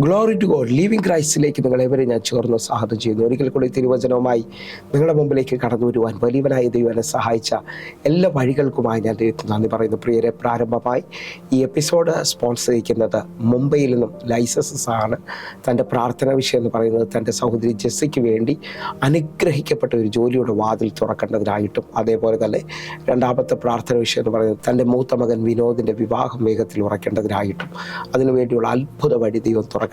Glory to God. Living ക്രൈസ്റ്റിലേക്ക് നിങ്ങളെവരെ ഞാൻ ചേർന്ന് സ്വാഗതം ചെയ്യുന്നു. ഒരിക്കൽ കൂടി തിരുവചനവുമായി നിങ്ങളുടെ മുമ്പിലേക്ക് കടന്നു വരുവാൻ വലിയവനായ ദൈവം എന്നെ സഹായിച്ച എല്ലാ വഴികൾക്കുമായി ഞാൻ ദൈവത്തിന് നന്ദി പറയുന്നു. പ്രിയരെ, പ്രാരംഭമായി ഈ എപ്പിസോഡ് സ്പോൺസർ ചെയ്യുന്നത് മുംബൈയിൽ നിന്നും ലൈസൻസസ് ആണ്. തൻ്റെ പ്രാർത്ഥനാ വിഷയം എന്ന് പറയുന്നത് തൻ്റെ സഹോദരി ജെസ്സിക്ക് വേണ്ടി അനുഗ്രഹിക്കപ്പെട്ട ഒരു ജോലിയുടെ വാതിൽ തുറക്കേണ്ടതിനായിട്ടും, അതേപോലെ തന്നെ രണ്ടാമത്തെ പ്രാർത്ഥന വിഷയം എന്ന് പറയുന്നത് തൻ്റെ മൂത്ത മകൻ വിനോദിൻ്റെ വിവാഹം വേഗത്തിൽ ഉറക്കേണ്ടതിനായിട്ടും അതിനുവേണ്ടിയുള്ള അത്ഭുത വഴി ദൈവം തുറക്കേണ്ടതിനായിട്ടും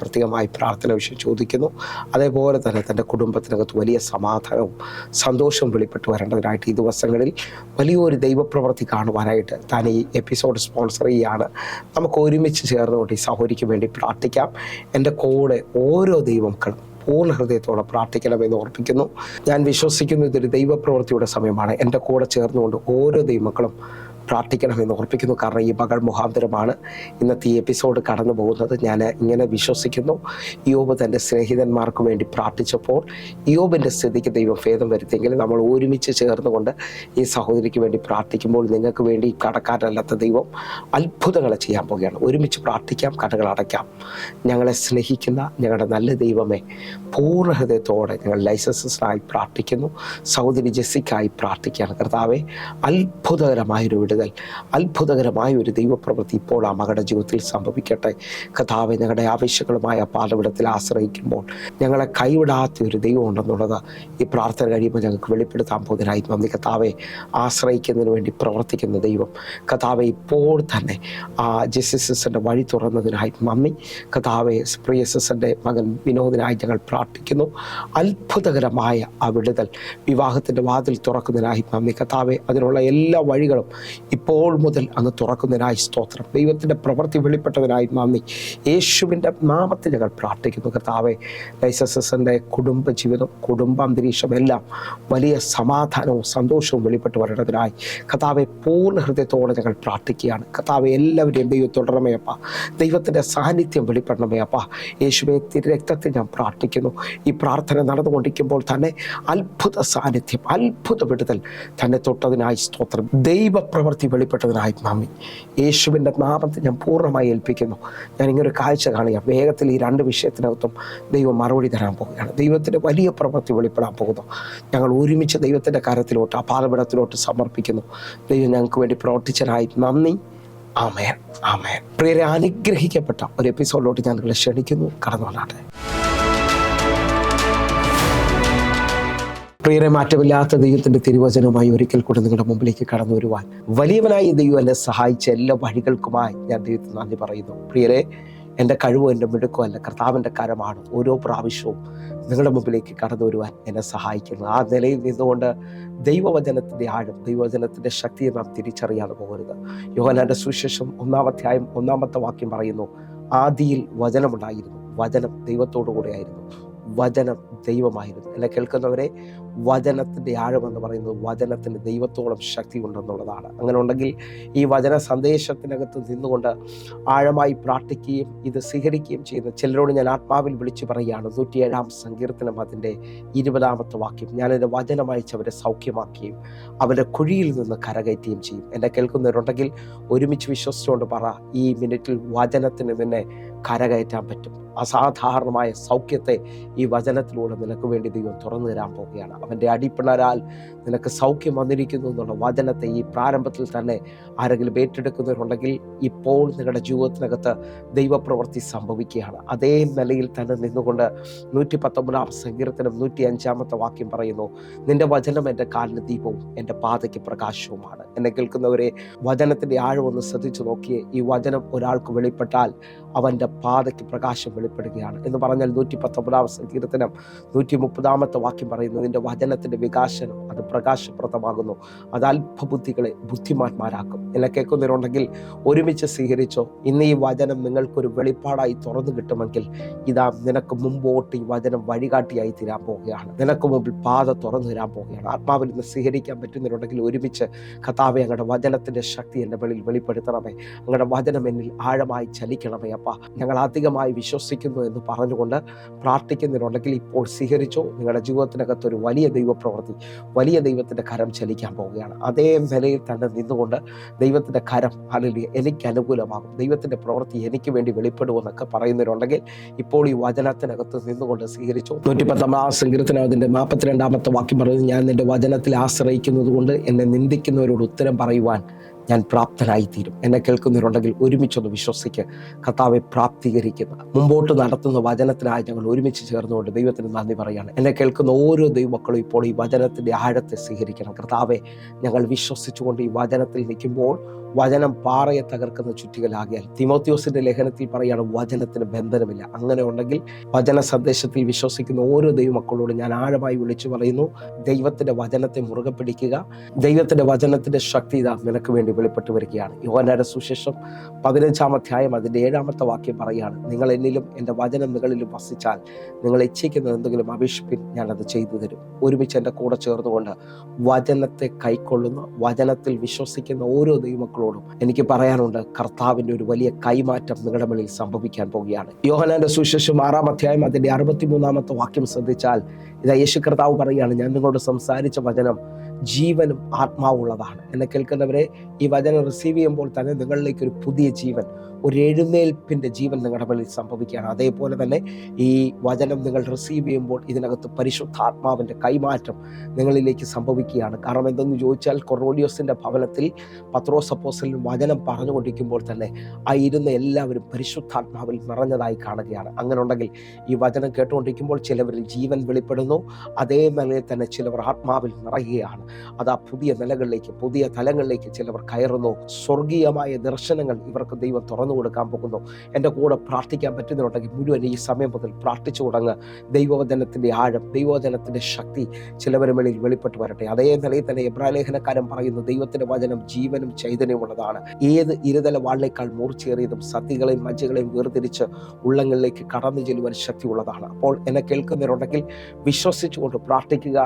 പ്രത്യേകമായി പ്രാർത്ഥന വിഷയം ചോദിക്കുന്നു. അതേപോലെ തന്നെ തൻ്റെ കുടുംബത്തിനകത്ത് വലിയ സമാധാനവും സന്തോഷവും വെളിപ്പെട്ട് വരേണ്ടതിനായിട്ട് ഈ ദിവസങ്ങളിൽ വലിയൊരു ദൈവപ്രവൃത്തി കാണുവാനായിട്ട് താൻ ഈ എപ്പിസോഡ് സ്പോൺസർ ചെയ്യുകയാണ്. നമുക്ക് ഒരുമിച്ച് ചേർന്നുകൊണ്ട് ഈ സഹോദരിക്ക് വേണ്ടി പ്രാർത്ഥിക്കാം. എൻ്റെ കൂടെ ഓരോ ദൈവമക്കളും പൂർണ്ണ ഹൃദയത്തോടെ പ്രാർത്ഥിക്കണമെന്ന് ഓർപ്പിക്കുന്നു. ഞാൻ വിശ്വസിക്കുന്നു ഇതൊരു ദൈവപ്രവൃത്തിയുടെ സമയമാണ്. എൻ്റെ കൂടെ ചേർന്നുകൊണ്ട് ഓരോ ദൈവമക്കളും പ്രാർത്ഥിക്കണമെന്ന് ഓർപ്പിക്കുന്നു. കാരണം ഈ മകൾ മുഖാന്തരമാണ് ഇന്നത്തെ ഈ എപ്പിസോഡ് കടന്നു പോകുന്നത്. ഞാൻ ഇങ്ങനെ വിശ്വസിക്കുന്നു, യോബ് തൻ്റെ സ്നേഹിതന്മാർക്ക് വേണ്ടി പ്രാർത്ഥിച്ചപ്പോൾ യോബിൻ്റെ സ്ഥിതിക്ക് ദൈവം ഭേദം വരുത്തിയെങ്കിൽ നമ്മൾ ഒരുമിച്ച് ചേർന്നുകൊണ്ട് ഈ സഹോദരിക്ക് വേണ്ടി പ്രാർത്ഥിക്കുമ്പോൾ നിങ്ങൾക്ക് വേണ്ടി കടക്കാരല്ലാത്ത ദൈവം അത്ഭുതങ്ങൾ ചെയ്യാൻ പോവുകയാണ്. ഒരുമിച്ച് പ്രാർത്ഥിക്കാം, കടകൾ അടയ്ക്കാം. ഞങ്ങളെ സ്നേഹിക്കുന്ന ഞങ്ങളുടെ നല്ല ദൈവമേ, പൂർണ്ണ ഹൃദയത്തോടെ ഞങ്ങൾ ലൈസൻസസിനായി പ്രാർത്ഥിക്കുന്നു. സഹോദരി ജെസ്സിക്കായി പ്രാർത്ഥിക്കുകയാണ്. കർത്താവെ, അത്ഭുതകരമായൊരു അത്ഭുതകരമായ ഒരു ദൈവപ്രവൃത്തി ഇപ്പോൾ ആ മകളുടെ ജീവിതത്തിൽ സംഭവിക്കട്ടെ. കർത്താവെ, ഞങ്ങളുടെ ആവശ്യങ്ങളുമായ പാതവിടത്തിൽ ആശ്രയിക്കുമ്പോൾ ഞങ്ങളെ കൈവിടാത്ത ഒരു ദൈവം ഉണ്ടെന്നുള്ളത് ഈ പ്രാർത്ഥന കഴിയുമ്പോൾ ഞങ്ങൾക്ക് വെളിപ്പെടുത്താൻ പോകുന്നതിനായി നന്ദി. കർത്താവെ, ആശ്രയിക്കുന്നതിന് വേണ്ടി പ്രവർത്തിക്കുന്ന ദൈവം, കർത്താവെ, ഇപ്പോൾ തന്നെ ആ ജെസ്സി സിസ്റ്ററിൻ്റെ വഴി തുറന്നതിനായി നന്ദി. കർത്താവെ, പ്രിയ സിസ്റ്ററിൻ്റെ മകൻ വിനോദിനായി ഞങ്ങൾ പ്രാർത്ഥിക്കുന്നു. അത്ഭുതകരമായ ആ വിടുതൽ, വിവാഹത്തിൻ്റെ വാതിൽ തുറക്കുന്നതിനായി നന്ദി. കർത്താവെ, അതിനുള്ള എല്ലാ വഴികളും ഇപ്പോൾ മുതൽ അങ്ങ് തുറക്കുന്നതിനായി സ്തോത്രം. ദൈവത്തിൻ്റെ പ്രവൃത്തി വെളിപ്പെട്ടതിനായി നന്ദി. യേശുവിൻ്റെ നാമത്തിൽ ഞങ്ങൾ പ്രാർത്ഥിക്കുന്നു. കർത്താവെ, ലൈസൻസസിൻ്റെ കുടുംബജീവിതം, കുടുംബാന്തരീക്ഷം എല്ലാം വലിയ സമാധാനവും സന്തോഷവും വെളിപ്പെട്ട് വരേണ്ടതിനായി കർത്താവെ പൂർണ്ണ ഹൃദയത്തോടെ ഞങ്ങൾ പ്രാർത്ഥിക്കുകയാണ്. കർത്താവെ, എല്ലാവരെയും ദൈവം തുടരണമേ അപ്പ. ദൈവത്തിൻ്റെ സാന്നിധ്യം വെളിപ്പെടണമേ അപ്പ. യേശുവെ, തിരുരക്തത്തിൽ ഞാൻ പ്രാർത്ഥിക്കുന്നു. ഈ പ്രാർത്ഥന നടന്നുകൊണ്ടിരിക്കുമ്പോൾ തന്നെ അത്ഭുത സാന്നിധ്യം, അത്ഭുത വിടുതൽ തന്നെ തൊട്ടതിനായി സ്തോത്രം. ദൈവപ്രവൃത്തി വെളിപ്പെട്ടതിനായി നന്ദി. യേശുവിൻ്റെ നാമത്തിൽ ഞാൻ പൂർണ്ണമായി ഏൽപ്പിക്കുന്നു. ഞാൻ ഇങ്ങനൊരു കാഴ്ച കാണുക, വേഗത്തിൽ ഈ രണ്ട് വിഷയത്തിനകത്തും ദൈവം മറുപടി തരാൻ പോവുകയാണ്. ദൈവത്തിൻ്റെ വലിയ പ്രവൃത്തി വെളിപ്പെടാൻ പോകുന്നു. ഞങ്ങൾ ഒരുമിച്ച് ദൈവത്തിൻ്റെ കാര്യത്തിലോട്ട്, ആ പാതപിടത്തിലോട്ട് സമർപ്പിക്കുന്നു. ദൈവം ഞങ്ങൾക്ക് വേണ്ടി പ്രവർത്തിച്ചതിനായി നന്ദി. ആമേൻ, ആമേൻ. പ്രിയരെ, അനുഗ്രഹിക്കപ്പെട്ട ഒരു എപ്പിസോഡിലോട്ട് ഞാൻ നിങ്ങളെ ക്ഷണിക്കുന്നു. കടന്നു വന്നാട്ടെ. പ്രിയരെ, മാറ്റമില്ലാത്ത ദൈവത്തിൻ്റെ തിരുവചനവുമായി ഒരിക്കൽ കൂടെ നിങ്ങളുടെ മുമ്പിലേക്ക് കടന്നു വരുവാൻ വലിയവനായി ദൈവം എന്നെ സഹായിച്ച എല്ലാ വഴികൾക്കുമായി ഞാൻ ദൈവത്തിന് നന്ദി പറയുന്നു. പ്രിയരെ, എൻ്റെ കഴിവോ എൻ്റെ മിടുക്കോ അല്ല, കർത്താവിൻ്റെ കരമാണ് ഓരോ പ്രാവശ്യവും നിങ്ങളുടെ മുമ്പിലേക്ക് കടന്നു വരുവാൻ എന്നെ സഹായിക്കുന്നത്. ആ നിലയിൽ നിന്നുകൊണ്ട് ദൈവവചനത്തിൻ്റെ ആഴം, ദൈവവചനത്തിൻ്റെ ശക്തിയെ നാം തിരിച്ചറിയാതെ പോകരുത്. യോഹന്നാന്റെ സുവിശേഷം 1-ാം അധ്യായം 1-ാമത്തെ വാക്യം പറയുന്നു, ആദിയിൽ വചനമുണ്ടായിരുന്നു, വചനം ദൈവത്തോടു കൂടെയായിരുന്നു, വചനം ദൈവമായിരുന്നു. എന്നെ കേൾക്കുന്നവരെ, വചനത്തിൻ്റെ ആഴമെന്ന് പറയുന്നത് വചനത്തിന് ദൈവത്തോളം ശക്തി ഉണ്ടെന്നുള്ളതാണ്. അങ്ങനെ ഉണ്ടെങ്കിൽ ഈ വചന സന്ദേശത്തിനകത്ത് നിന്നുകൊണ്ട് ആഴമായി പ്രാർത്ഥിക്കുകയും ഇത് സ്വീകരിക്കുകയും ചെയ്യുന്ന ചിലരോട് ഞാൻ ആത്മാവിൽ വിളിച്ചു പറയുകയാണ്. 107-ാം സങ്കീർത്തനം അതിൻ്റെ 20-ാമത്തെ വാക്യം, ഞാനെൻ്റെ വചനം അയച്ചവരെ സൗഖ്യമാക്കുകയും അവരുടെ കുഴിയിൽ നിന്ന് കരകയറ്റുകയും ചെയ്യും. എന്നെ കേൾക്കുന്നവരുണ്ടെങ്കിൽ ഒരുമിച്ച് വിശ്വസിച്ചുകൊണ്ട് പറ, ഈ മിനിറ്റിൽ വചനത്തിന് നിന്നെ കരകയറ്റാൻ പറ്റും. അസാധാരണമായ സൗഖ്യത്തെ ഈ വചനത്തിലൂടെ നിനക്ക് വേണ്ടി ദൈവം തുറന്നു തരാൻ പോവുകയാണ്. അവൻ്റെ അടിപ്പിണരാൽ നിനക്ക് സൗഖ്യം വന്നിരിക്കുന്നു എന്നുള്ള വചനത്തെ ഈ പ്രാരംഭത്തിൽ തന്നെ ആരെങ്കിലും ഏറ്റെടുക്കുന്നവരുണ്ടെങ്കിൽ ഇപ്പോൾ നിങ്ങളുടെ ജീവിതത്തിനകത്ത് ദൈവപ്രവൃത്തി സംഭവിക്കുകയാണ്. അതേ നിലയിൽ തന്നെ നിന്നുകൊണ്ട് 119-ാം സങ്കീർത്തനം 105-ാമത്തെ വാക്യം പറയുന്നു, നിന്റെ വചനം എൻ്റെ കാലിന് ദീപവും എൻ്റെ പാതയ്ക്ക് പ്രകാശവുമാണ്. എന്നെ കേൾക്കുന്നവരെ, വചനത്തിൻ്റെ ആഴമൊന്ന് ശ്രദ്ധിച്ചു നോക്കിയേ. ഈ വചനം ഒരാൾക്ക് വെളിപ്പെട്ടാൽ അവൻ്റെ പാതയ്ക്ക് പ്രകാശം വെളിപ്പെടുകയാണ് എന്ന് പറഞ്ഞാൽ 119-ാം സങ്കീർത്തനം 130-ാമത്തെ വാക്യം പറയുന്നു, നിന്റെ വചനത്തിൻ്റെ വികാസനം അത് പ്രകാശപ്രദമാകുന്നു, അത് അല്പബുദ്ധികളെ ബുദ്ധിമാന്മാരാക്കും. എന്നെ കേൾക്കുന്നവരുണ്ടെങ്കിൽ ഒരുമിച്ച് സ്വീകരിച്ചോ. ഇന്ന് ഈ വചനം നിങ്ങൾക്കൊരു വെളിപ്പാടായി തുറന്നു കിട്ടുമെങ്കിൽ ഇതാ നിനക്ക് മുമ്പോട്ട് ഈ വചനം വഴികാട്ടിയായി തീരാൻ പോവുകയാണ്. നിനക്ക് മുമ്പിൽ പാത തുറന്നു തരാൻ പോവുകയാണ്. ആത്മാവിൽ നിന്ന് സ്വീകരിക്കാൻ പറ്റുന്നവരുണ്ടെങ്കിൽ ഒരുമിച്ച്, കർത്താവേ, അങ്ങയുടെ വചനത്തിൻ്റെ ശക്തി എൻ്റെ വെളിയിൽ വെളിപ്പെടുത്തണമേ, അങ്ങയുടെ വചനം എന്നിൽ ആഴമായി ചലിക്കണമേ അപ്പ. ഞങ്ങൾ അധികമായി വിശ്വസിക്കുന്നു എന്ന് പറഞ്ഞുകൊണ്ട് പ്രാർത്ഥിക്കുന്നതിനുണ്ടെങ്കിൽ ഇപ്പോൾ സ്വീകരിച്ചോ, നിങ്ങളുടെ ജീവിതത്തിനകത്ത് ഒരു വലിയ ദൈവപ്രവൃത്തി, വലിയ ദൈവത്തിൻ്റെ കരം ചലിക്കാൻ പോവുകയാണ്. അതേ നിലയിൽ തന്നെ നിന്നുകൊണ്ട് ദൈവത്തിൻ്റെ കരം ഹല്ലേലൂയ എനിക്ക് അനുകൂലമാകും, ദൈവത്തിൻ്റെ പ്രവൃത്തി എനിക്ക് വേണ്ടി വെളിപ്പെടുമെന്നൊക്കെ പറയുന്നവരുണ്ടെങ്കിൽ ഇപ്പോൾ ഈ വചനത്തിനകത്ത് നിന്നുകൊണ്ട് സ്വീകരിച്ചു. 110 സങ്കീർത്തനം അതിൻ്റെ 42 വാക്യം പറയുന്നത്, ഞാൻ നിന്റെ വചനത്തിൽ ആശ്രയിക്കുന്നത് കൊണ്ട് എന്നെ നിന്ദിക്കുന്നവരോട് ഉത്തരം പറയുവാൻ ഞാൻ പ്രാപ്തനായിത്തീരും. എന്നെ കേൾക്കുന്നവരുണ്ടെങ്കിൽ ഒരുമിച്ചൊന്ന് വിശ്വസിക്ക്. കർത്താവെ പ്രാപ്തീകരിക്കുന്ന മുമ്പോട്ട് നടത്തുന്ന വചനത്തിനായി ഞങ്ങൾ ഒരുമിച്ച് ചേർന്നുകൊണ്ട് ദൈവത്തിന് നന്ദി പറയാണ്. എന്നെ കേൾക്കുന്ന ഓരോ ദൈവമക്കളും ഇപ്പോൾ ഈ വചനത്തിൻ്റെ ആഴത്തെ സ്വീകരിക്കണം. കർത്താവെ, ഞങ്ങൾ വിശ്വസിച്ചുകൊണ്ട് ഈ വചനത്തിൽ നിൽക്കുമ്പോൾ വചനം പാറയെ തകർക്കുന്ന ചുറ്റികലാകിയാൽ തിമോത്തിയോസിന്റെ ലേഖനത്തിൽ പറയാണ് വചനത്തിന് ബന്ധനമില്ല. അങ്ങനെ ഉണ്ടെങ്കിൽ വചന സന്ദേശത്തിൽ വിശ്വസിക്കുന്ന ഓരോ ദൈവമക്കളോട് ഞാൻ ആഴമായി വിളിച്ചു പറയുന്നു, ദൈവത്തിന്റെ വചനത്തെ മുറുകെ പിടിക്കുക. ദൈവത്തിന്റെ വചനത്തിന്റെ ശക്തി ഇതാ നിനക്ക് വേണ്ടി വെളിപ്പെട്ടു വരികയാണ്. യോഹന്നാന്റെ സുവിശേഷം 15 അധ്യായം അതിന്റെ 7 വാക്യം പറയാണ്, നിങ്ങൾ എന്നിലും എൻ്റെ വചനം നിങ്ങളിലും വസിച്ചാൽ നിങ്ങൾ ഇച്ഛിക്കുന്നത് എന്തെങ്കിലും അപേക്ഷിപ്പിൻ, ഞാനത് ചെയ്തു തരും. ഒരുമിച്ച് എൻ്റെ കൂടെ ചേർന്നുകൊണ്ട് വചനത്തെ കൈക്കൊള്ളുന്ന, വചനത്തിൽ വിശ്വസിക്കുന്ന ഓരോ ദൈവമക്കളോടും എനിക്ക് പറയാനുണ്ട്, കർത്താവിൻ്റെ ഒരു വലിയ കൈമാറ്റം നിങ്ങളുടെ മേളിൽ സംഭവിക്കാൻ പോവുകയാണ്. യോഹന്നാന്റെ സുവിശേഷം 6 അധ്യായം അതിന്റെ 63 വാക്യം ശ്രദ്ധിച്ചാൽ ഇതാ യേശു കർത്താവ് പറയുകയാണ്, ഞാൻ നിങ്ങളോട് സംസാരിച്ച വചനം ജീവനും ആത്മാവുള്ളതാണ്. എന്നെ കേൾക്കുന്നവരെ, ഈ വചനം റിസീവ് ചെയ്യുമ്പോൾ തന്നെ നിങ്ങളിലേക്ക് ഒരു പുതിയ ജീവൻ, ഒരു എഴുന്നേൽപ്പിൻ്റെ ജീവൻ നിങ്ങളുടെ മേളിൽ സംഭവിക്കുകയാണ്. അതേപോലെ തന്നെ ഈ വചനം നിങ്ങൾ റിസീവ് ചെയ്യുമ്പോൾ ഇതിനകത്ത് പരിശുദ്ധാത്മാവിൻ്റെ കൈമാറ്റം നിങ്ങളിലേക്ക് സംഭവിക്കുകയാണ്. കാരണം എന്തെന്ന് ചോദിച്ചാൽ, കൊർന്നേലിയോസിൻ്റെ ഭവനത്തിൽ പത്രോസ് അപ്പോസ്തലൻ വചനം പറഞ്ഞുകൊണ്ടിരിക്കുമ്പോൾ തന്നെ ആ ഇരുന്ന എല്ലാവരും പരിശുദ്ധാത്മാവിൽ നിറഞ്ഞതായി കാണുകയാണ്. അങ്ങനെ ഉണ്ടെങ്കിൽ ഈ വചനം കേട്ടുകൊണ്ടിരിക്കുമ്പോൾ ചിലവരിൽ ജീവൻ വെളിപ്പെടുന്നു, അതേ നിലയിൽ തന്നെ ചിലവർ ആത്മാവിൽ നിറയുകയാണ്. അത് ആ പുതിയ നിലകളിലേക്ക്, പുതിയ തലങ്ങളിലേക്ക് ചിലവർ കയറുന്നു. സ്വർഗീയമായ ദർശനങ്ങൾ ഇവർക്ക് ദൈവം തുറന്നു കൊടുക്കാൻ പോകുന്നു. എൻ്റെ കൂടെ പ്രാർത്ഥിക്കാൻ പറ്റുന്നുണ്ടെങ്കിൽ മുഴുവൻ ഈ സമയം മുതൽ പ്രാർത്ഥിച്ചു തുടങ്ങുക. ദൈവവചനത്തിൻ്റെ ആഴം, ദൈവവചനത്തിൻ്റെ ശക്തി ചിലവരുടെ മേളിൽ വെളിപ്പെട്ട് വരട്ടെ. അതേ നിലയിൽ തന്നെ എബ്രായലേഖനക്കാരൻ പറയുന്നു, ദൈവത്തിൻ്റെ വചനം ജീവനും ചൈതന്യമുള്ളതാണ്, ഏത് ഇരുതല വാളിനേക്കാൾ മൂർച്ചയേറിയതും സതികളെയും മജ്ജകളെയും വേർതിരിച്ച് ഉള്ളങ്ങളിലേക്ക് കടന്നു ചെല്ലുവാൻ ശക്തിയുള്ളതാണ്. അപ്പോൾ എന്നെ കേൾക്കുന്നവരുണ്ടെങ്കിൽ വിശ്വസിച്ചുകൊണ്ട് പ്രാർത്ഥിക്കുക.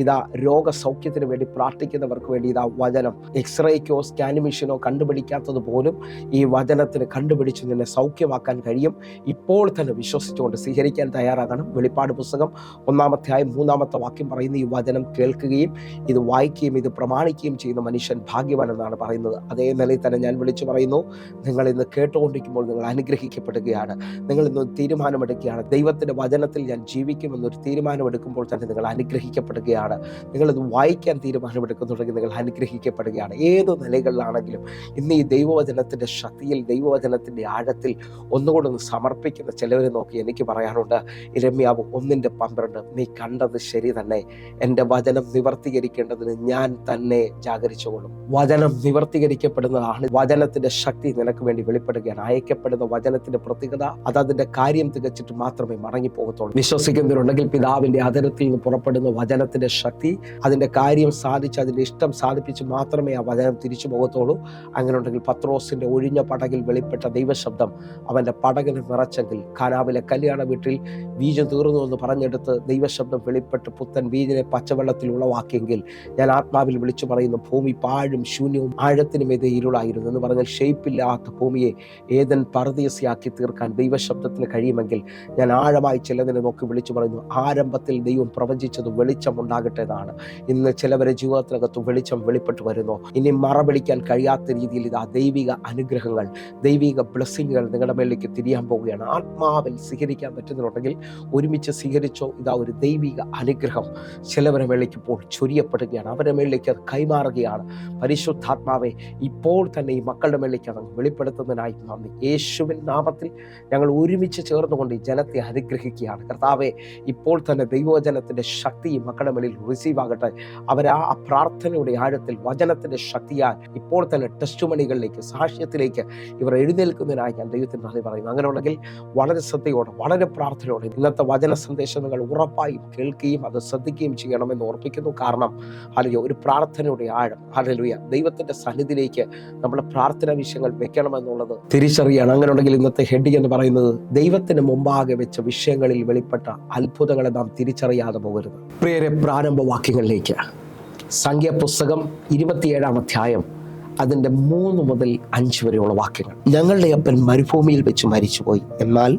ഇതാ രോഗസൗഖ്യത്തിന് വേണ്ടി പ്രാർത്ഥിക്കുന്നവർക്ക് വേണ്ടി ഇതാ വചനം എക്സ്റേക്കോ സ്കാൻ മെഷീനോ കണ്ടുപിടിക്കാത്തത് പോലും ഈ വചനത്തിന് കണ്ടുപിടിച്ച് നിന്നെ സൗഖ്യമാക്കാൻ കഴിയും. ഇപ്പോൾ തന്നെ വിശ്വസിച്ചുകൊണ്ട് സ്വീകരിക്കാൻ തയ്യാറാകണം. വെളിപ്പാട് പുസ്തകം 1 അധ്യായം 3 വാക്യം പറയുന്ന ഈ വചനം കേൾക്കുകയും ഇത് വായിക്കുകയും ഇത് പ്രമാണിക്കുകയും ചെയ്യുന്ന മനുഷ്യൻ ഭാഗ്യവാൻ എന്നാണ് പറയുന്നത്. അതേ നിലയിൽ തന്നെ ഞാൻ വിളിച്ചു പറയുന്നു, നിങ്ങൾ ഇന്ന് കേട്ടുകൊണ്ടിരിക്കുമ്പോൾ നിങ്ങൾ അനുഗ്രഹിക്കപ്പെടുകയാണ്. നിങ്ങൾ ഇന്ന് തീരുമാനമെടുക്കുകയാണ്, ദൈവത്തിൻ്റെ വചനത്തിൽ ഞാൻ ജീവിക്കുമെന്നൊരു തീരുമാനമെടുക്കുമ്പോൾ തന്നെ നിങ്ങൾ അനുഗ്രഹിക്കപ്പെടുകയാണ്. നിങ്ങളിത് വായിക്കാൻ തീരുമാനമെടുക്കുന്നുണ്ടെങ്കിൽ നിങ്ങൾ അനുഗ്രഹിക്കപ്പെടുകയാണ്. ഏത് നിലകളിലാണെങ്കിലും ഇന്ന് ഈ ദൈവവചനത്തിൻ്റെ ശക്തിയിൽ, ദൈവവചനത്തിൻ്റെ ആഴത്തിൽ ഒന്നുകൂടെ ഒന്ന് സമർപ്പിക്കുന്ന ചിലവരെ നോക്കി എനിക്ക് പറയാനുണ്ട്, ഇരമ്യാവ് 1:12, നീ കണ്ടത് ശരി തന്നെ, എൻ്റെ വചനം നിവർത്തീകരിക്കേണ്ടതിന് ഞാൻ തന്നെ ജാഗരിച്ചുകൊള്ളും. വചനം നിവർത്തീകരിക്കപ്പെടുന്നതാണ്. വചനത്തിൻ്റെ ശക്തി നിനക്ക് വേണ്ടി വെളിപ്പെടുകയാണ്. അയക്കപ്പെടുന്ന വചനത്തിൻ്റെ പ്രത്യേകത അത് അതിൻ്റെ കാര്യം തികച്ചിട്ട് മാത്രമേ മടങ്ങിപ്പോകത്തുള്ളൂ. വിശ്വസിക്കുന്നവരുണ്ടെങ്കിൽ പിതാവിൻ്റെ ആദരത്തിൽ നിന്ന് പുറപ്പെടുന്ന വചനത്തിൻ്റെ ശക്തി അതിൻ്റെ കാര്യം സാധിച്ച് അതിൻ്റെ ഇഷ്ടം സാധിപ്പിച്ച് മാത്രമേ ആ വചനം തിരിച്ചു പോകത്തുള്ളൂ. അങ്ങനെ ഉണ്ടെങ്കിൽ പത്രോസിൻ്റെ ഒഴിഞ്ഞ പടകിൽ വെളിപ്പെട്ട ദൈവശബ്ദം അവൻ്റെ പടകിന് നിറച്ചെങ്കിൽ, കാനാവിലെ കല്യാണ വീട്ടിൽ ബീജം തീർന്നു എന്ന് പറഞ്ഞെടുത്ത് ദൈവശബ്ദം വെളിപ്പെട്ട് പുത്തൻ ബീജിനെ പച്ചവെള്ളത്തിൽ ഉളവാക്കിയെങ്കിൽ, ഞാൻ ആത്മാവിൽ വിളിച്ചു പറയുന്നു, ഭൂമി പാഴും ശൂന്യവും ആഴത്തിനുമേതെ ഇരുളായിരുന്നു എന്ന് പറഞ്ഞാൽ ഷേപ്പില്ലാത്ത ഭൂമിയെ ഏതൻ പർദീസയാക്കി തീർക്കാൻ ദൈവശബ്ദത്തിന് കഴിയുമെങ്കിൽ, ഞാൻ ആഴമായി ചിലതിനെ നോക്കി വിളിച്ചു പറയുന്നു, ആരംഭത്തിൽ ദൈവം പ്രവചിച്ചത് വെളിച്ചം ഉണ്ടാകട്ടേതാണ്. ഇന്ന് ചിലവരെ ജീവിതത്തിനകത്ത് വെളിച്ചം വെളിപ്പെട്ടു വരുന്നു. ഇനി മറപിടിക്കാൻ കഴിയാത്ത രീതിയിൽ ഇതാ ദൈവിക അനുഗ്രഹങ്ങൾ, ദൈവിക ബ്ലെസ്സിങ്ങുകൾ നിങ്ങളുടെ മേലേക്ക് തിരിയാൻ പോവുകയാണ്. ആത്മാവിൽ സ്വീകരിക്കാൻ പറ്റുന്നുണ്ടെങ്കിൽ ഒരുമിച്ച് സ്വീകരിച്ചോ. ഇതാ ഒരു ദൈവിക അനുഗ്രഹം ചിലവരെ മേലേക്ക് ഇപ്പോൾ ചൊരിയപ്പെടുകയാണ്, അവരുടെ മേളിലേക്ക് അത് കൈമാറുകയാണ്. പരിശുദ്ധാത്മാവെ, ഇപ്പോൾ തന്നെ ഈ മക്കളുടെ മേളിലേക്ക് അത് വെളിപ്പെടുത്തുന്നതിനായി നന്ദി. യേശുവിൻ നാമത്തിൽ ഞങ്ങൾ ഒരുമിച്ച് ചേർന്നുകൊണ്ട് ഈ ജനത്തെ അനുഗ്രഹിക്കുകയാണ്. കർത്താവെ, ഇപ്പോൾ തന്നെ ദൈവവചനത്തിൻ്റെ ശക്തി മക്കളുടെ മേളിൽ റിസീവ് ആകട്ടെ. അവർ ആ പ്രാർത്ഥനയുടെ ആഴത്തിൽ വചനത്തിൻ്റെ ശക്തിയാൽ ഇപ്പോൾ തന്നെ ടെസ്റ്റുമണികളിലേക്ക്, സാക്ഷ്യത്തിലേക്ക് ഇവർ എഴുന്നേൽക്കുന്നതിനായി ഞാൻ ദൈവത്തിന് നന്ദി പറയുന്നു. അങ്ങനെ ഉണ്ടെങ്കിൽ വളരെ ശ്രദ്ധയോടെ, വളരെ പ്രാർത്ഥനയോടെ ഇന്നത്തെ വചന സന്ദേശം നിങ്ങൾ ഉറപ്പായും കേൾക്കുകയും അത് ശ്രദ്ധിക്കുകയും ചെയ്യണമെന്ന് ഓർപ്പിക്കുന്നു. കാരണം ഹല്ലേലൂയ, ഒരു പ്രാർത്ഥനയുടെ ആഴം, ഹല്ലേലൂയ, ദൈവത്തിൻ്റെ സന്നിധിയിലേക്ക് നമ്മുടെ പ്രാർത്ഥനാ വിഷയങ്ങൾ വെക്കണമെന്നുള്ളത് തിരിച്ചറിയാണ്. അങ്ങനെ ഉണ്ടെങ്കിൽ ഇന്നത്തെ ഹെഡിങ് എന്ന് പറയുന്നത്, ദൈവത്തിന് മുമ്പാകെ വെച്ച വിഷയങ്ങളിൽ വെളിപ്പെട്ട അത്ഭുതങ്ങളെ നാം തിരിച്ചറിയാതെ പോകരുത്. പ്രിയരെ, പ്രാരംഭ വാക്യങ്ങളിലേക്ക് സംഖ്യാപുസ്തകം 27 അധ്യായം അതിൻ്റെ 3 മുതൽ 5 വരെയുള്ള വാക്യങ്ങൾ. ഞങ്ങളുടെ അപ്പൻ മരുഭൂമിയിൽ വെച്ച് മരിച്ചുപോയി, എന്നാൽ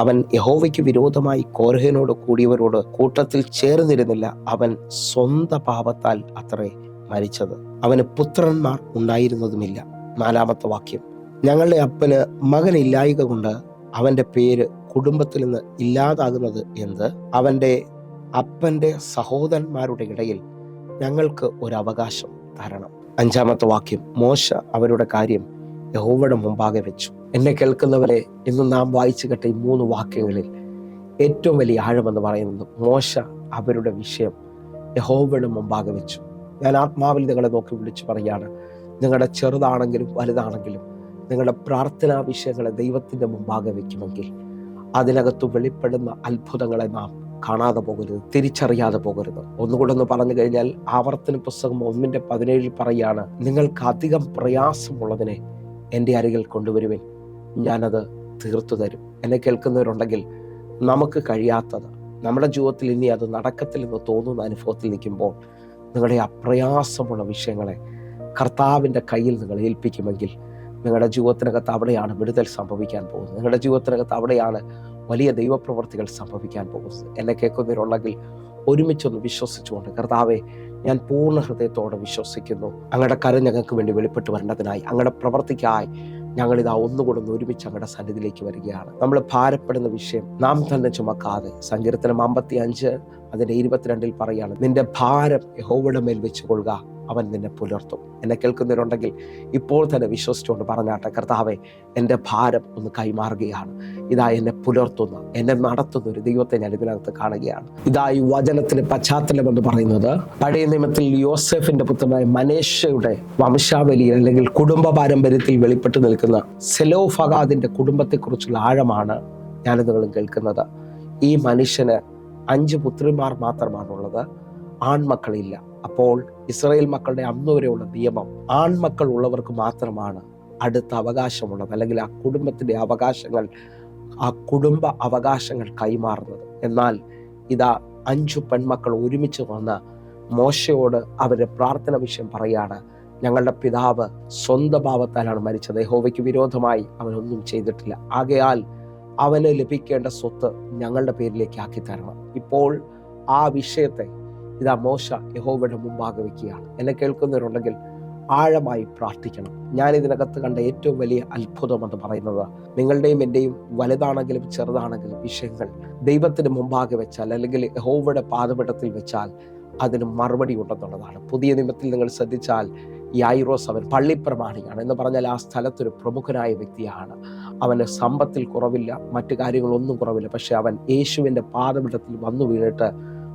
അവൻ യഹോവയ്ക്ക് വിരോധമായി കോരഹിനോട് കൂടിയവരോട് കൂട്ടത്തിൽ ചേർന്നിരുന്നില്ല. അവൻ സ്വന്തം പാപത്താൽ അത്രേ മരിച്ചത്. അവന് പുത്രന്മാർ ഉണ്ടായിരുന്നതുമില്ല. 4-ാമത്തെ വാക്യം, ഞങ്ങളുടെ അപ്പന് മകനില്ലായ്ക കൊണ്ട് അവന്റെ പേര് കുടുംബത്തിൽ നിന്ന് ഇല്ലാതാകുന്നത് എന്ത്? അവന്റെ അപ്പന്റെ സഹോദരന്മാരുടെ ഇടയിൽ ഞങ്ങൾക്ക് ഒരു അവകാശം തരണം. 5-ാമത്തെ വാക്യം, മോശ അവരുടെ കാര്യം യഹോവയുടെ മുമ്പാകെ വെച്ചു. എന്നെ കേൾക്കുന്നവരെ, ഇന്ന് നാം വായിച്ചു കേട്ട ഈ 3 വാക്യങ്ങളിൽ ഏറ്റവും വലിയ ആഴമെന്ന് പറയുന്നത് മോശ അവരുടെ വിഷയം യഹോവയുടെ മുമ്പാകെ വെച്ചു. ഞാൻ ആത്മാവിൽ നിങ്ങളെ നോക്കി വിളിച്ചു പറയാണ്, നിങ്ങളുടെ ചെറുതാണെങ്കിലും വലുതാണെങ്കിലും നിങ്ങളുടെ പ്രാർത്ഥനാ വിഷയങ്ങളെ ദൈവത്തിൻ്റെ മുമ്പാകെ വെക്കുമെങ്കിൽ അതിനകത്ത് വെളിപ്പെടുന്ന അത്ഭുതങ്ങളെ നാം കാണാതെ പോകരുത്, തിരിച്ചറിയാതെ പോകരുത്. ഒന്നുകൂടെ ഒന്ന് പറഞ്ഞു കഴിഞ്ഞാൽ, ആവർത്തന പുസ്തകം 1:17 പറയാണ്, നിങ്ങൾക്ക് അധികം പ്രയാസമുള്ളതിനെ എൻ്റെ അരികിൽ കൊണ്ടുവരുവിൻ, ഞാനത് തീർത്തു തരും. എന്നെ കേൾക്കുന്നവരുണ്ടെങ്കിൽ, നമുക്ക് കഴിയാത്തത് നമ്മുടെ ജീവിതത്തിൽ ഇനി അത് നടക്കത്തില്ലെന്ന് തോന്നുന്ന അനുഭവത്തിൽ നിൽക്കുമ്പോൾ നിങ്ങളുടെ അപ്രയാസമുള്ള വിഷയങ്ങളെ കർത്താവിൻ്റെ കയ്യിൽ നിങ്ങൾ ഏൽപ്പിക്കുമെങ്കിൽ നിങ്ങളുടെ ജീവിതത്തിനകത്ത് അവിടെയാണ് വിടുതൽ സംഭവിക്കാൻ പോകുന്നത്. നിങ്ങളുടെ ജീവിതത്തിനകത്ത് അവിടെയാണ് വലിയ ദൈവപ്രവർത്തികൾ സംഭവിക്കാൻ പോകുന്നത്. എന്നെ കേൾക്കുന്നവരുണ്ടെങ്കിൽ ഒരുമിച്ചൊന്ന് വിശ്വസിച്ചുകൊണ്ട്, കർത്താവെ, ഞാൻ പൂർണ്ണ ഹൃദയത്തോടെ വിശ്വസിക്കുന്നു, അങ്ങയുടെ കരം ഞങ്ങൾക്ക് വേണ്ടി വെളിപ്പെട്ട് വരേണ്ടതിനായി, അങ്ങയുടെ പ്രവർത്തിക്കായി ഞങ്ങളിതാ ഒന്നുകൂടെ ഒരുമിച്ച് അങ്ങയുടെ സന്നിധിയിലേക്ക് വരികയാണ്. നമ്മൾ ഭാരപ്പെടുന്ന വിഷയം നാം തന്നെ ചുമക്കാതെ, സങ്കീർത്തനം 55:22 പറയാണ്, നിന്റെ ഭാരം യഹോവയുടെ മേൽ വെച്ച് കൊള്ളുക, അവൻ നിന്നെ പുലർത്തും. എന്നെ കേൾക്കുന്നവരുണ്ടെങ്കിൽ ഇപ്പോൾ തന്നെ വിശ്വസിച്ചുകൊണ്ട് പറഞ്ഞാട്ടെ, കർത്താവെ, എൻ്റെ ഭാരം ഒന്ന് കൈമാറുകയാണ്. ഇതാ എന്നെ പുലർത്തുന്ന, എന്നെ നടത്തുന്ന ഒരു ദൈവത്തെ ഞാൻ ഇതിനകത്ത് കാണുകയാണ്. ഇതാ ഈ വചനത്തിന് പശ്ചാത്തലം എന്ന് പറയുന്നത് പഴയ നിയമത്തിൽ യോസേഫിന്റെ പുത്രനായ മനേശയുടെ വംശാവലിയിൽ അല്ലെങ്കിൽ കുടുംബ പാരമ്പര്യത്തിൽ വെളിപ്പെട്ട് നിൽക്കുന്ന സെലോഫഹാദിന്റെ കുടുംബത്തെക്കുറിച്ചുള്ള ആഴമാണ് ഞാനിത് നിങ്ങളും കേൾക്കുന്നത്. ഈ മനുഷ്യന് 5 പുത്രിമാർ മാത്രമാണുള്ളത്, ആൺമക്കളില്ല. അപ്പോൾ ഇസ്രായേൽ മക്കളുടെ അന്ന് വരെയുള്ള നിയമം ആൺമക്കൾ ഉള്ളവർക്ക് മാത്രമാണ് അടുത്ത അവകാശമുള്ളത്, അല്ലെങ്കിൽ ആ കുടുംബത്തിന്റെ അവകാശങ്ങൾ, ആ കുടുംബ അവകാശങ്ങൾ കൈമാറുന്നത്. എന്നാൽ ഇതാ 5 പെൺമക്കൾ ഒരുമിച്ച് വന്ന് മോശയോട് അവരുടെ പ്രാർത്ഥന വിഷയം പറയാണ്, ഞങ്ങളുടെ പിതാവ് സ്വന്തം പാപത്താലാണ് മരിച്ചത്, യഹോവയ്ക്ക് വിരോധമായി അവനൊന്നും ചെയ്തിട്ടില്ല, ആകയാൽ അവന് ലഭിക്കേണ്ട സ്വത്ത് ഞങ്ങളുടെ പേരിലേക്ക് ആക്കി തരണം. ഇപ്പോൾ ആ വിഷയത്തെ ഇതാ മോശ യഹോവയുടെ മുമ്പാകെ വെക്കുകയാണ്. എന്നെ കേൾക്കുന്നവരുണ്ടെങ്കിൽ ആഴമായി പ്രാർത്ഥിക്കണം. ഞാൻ ഇതിനകത്ത് കണ്ട ഏറ്റവും വലിയ അത്ഭുതം എന്ന് പറയുന്നത്, നിങ്ങളുടെയും എൻ്റെയും വലുതാണെങ്കിലും ചെറുതാണെങ്കിലും വിഷയങ്ങൾ ദൈവത്തിന് മുമ്പാകെ വെച്ചാൽ, അല്ലെങ്കിൽ യഹോവയുടെ പാദപീഠത്തിൽ വെച്ചാൽ അതിന് മറുപടി ഉണ്ടെന്നുള്ളതാണ്. പുതിയ നിയമത്തിൽ നിങ്ങൾ ശ്രദ്ധിച്ചാൽ യായിറോസ് അവൻ പള്ളിപ്രമാണിയാണ് എന്ന് പറഞ്ഞാൽ ആ സ്ഥലത്തൊരു പ്രമുഖനായ വ്യക്തിയാണ്. അവന് സമ്പത്തിൽ കുറവില്ല, മറ്റു കാര്യങ്ങളൊന്നും കുറവില്ല. പക്ഷെ അവൻ യേശുവിൻ്റെ പാദപീഠത്തിൽ വന്നു വീണിട്ട്